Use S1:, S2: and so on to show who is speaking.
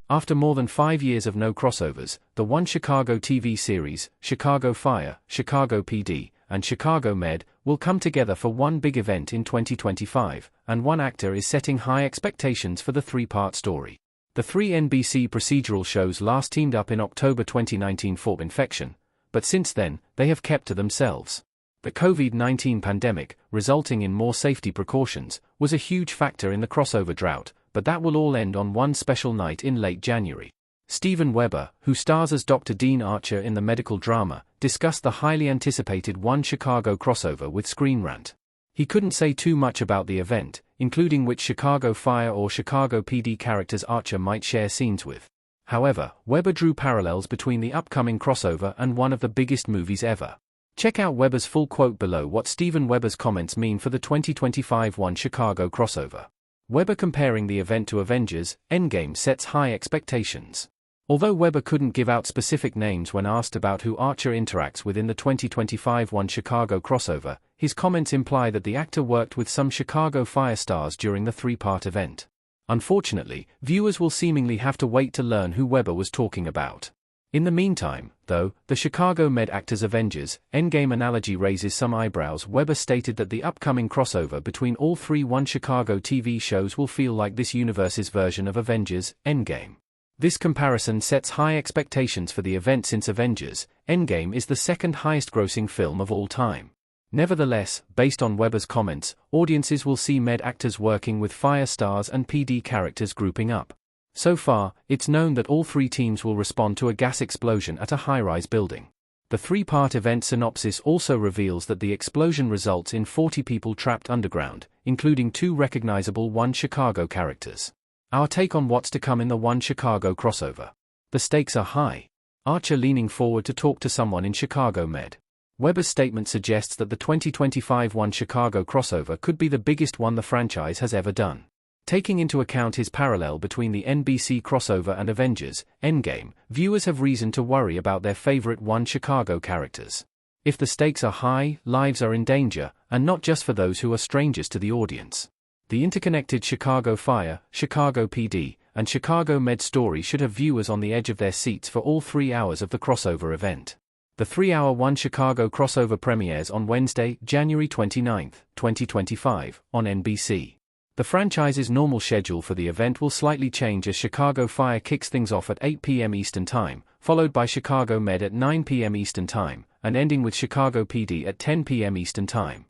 S1: After more than 5 years of no crossovers, the One Chicago TV series, Chicago Fire, Chicago PD, and Chicago Med, will come together for one big event in 2025, and one actor is setting high expectations for the three-part story. The three NBC procedural shows last teamed up in October 2019 for Infection, but since then, they have kept to themselves. The COVID-19 pandemic, resulting in more safety precautions, was a huge factor in the crossover drought, but that will all end on one special night in late January. Steven Weber, who stars as Dr. Dean Archer in the medical drama, discussed the highly anticipated One Chicago crossover with Screen Rant. He couldn't say too much about the event, including which Chicago Fire or Chicago PD characters Archer might share scenes with. However, Weber drew parallels between the upcoming crossover and one of the biggest movies ever. Check out Weber's full quote below what Steven Weber's comments mean for the 2025 One Chicago crossover. Weber comparing the event to Avengers: Endgame sets high expectations. Although Weber couldn't give out specific names when asked about who Archer interacts with in the 2025 One Chicago crossover, his comments imply that the actor worked with some Chicago Fire stars during the three-part event. Unfortunately, viewers will seemingly have to wait to learn who Weber was talking about. In the meantime, though, the Chicago Med actor's Avengers: Endgame analogy raises some eyebrows. Weber stated that the upcoming crossover between all three One Chicago TV shows will feel like this universe's version of Avengers: Endgame. This comparison sets high expectations for the event since Avengers: Endgame is the second highest-grossing film of all time. Nevertheless, based on Weber's comments, audiences will see Med actors working with Fire stars and PD characters grouping up. So far, it's known that all three teams will respond to a gas explosion at a high-rise building. The three-part event synopsis also reveals that the explosion results in 40 people trapped underground, including 2 recognizable One Chicago characters. Our take on what's to come in the One Chicago crossover. The stakes are high. Archer leaning forward to talk to someone in Chicago Med. Weber's statement suggests that the 2025 One Chicago crossover could be the biggest one the franchise has ever done. Taking into account his parallel between the NBC crossover and Avengers: Endgame, viewers have reason to worry about their favorite One Chicago characters. If the stakes are high, lives are in danger, and not just for those who are strangers to the audience. The interconnected Chicago Fire, Chicago PD, and Chicago Med story should have viewers on the edge of their seats for all 3 hours of the crossover event. The 3-hour One Chicago crossover premieres on Wednesday, January 29, 2025, on NBC. The franchise's normal schedule for the event will slightly change as Chicago Fire kicks things off at 8 p.m. Eastern Time, followed by Chicago Med at 9 p.m. Eastern Time, and ending with Chicago PD at 10 p.m. Eastern Time.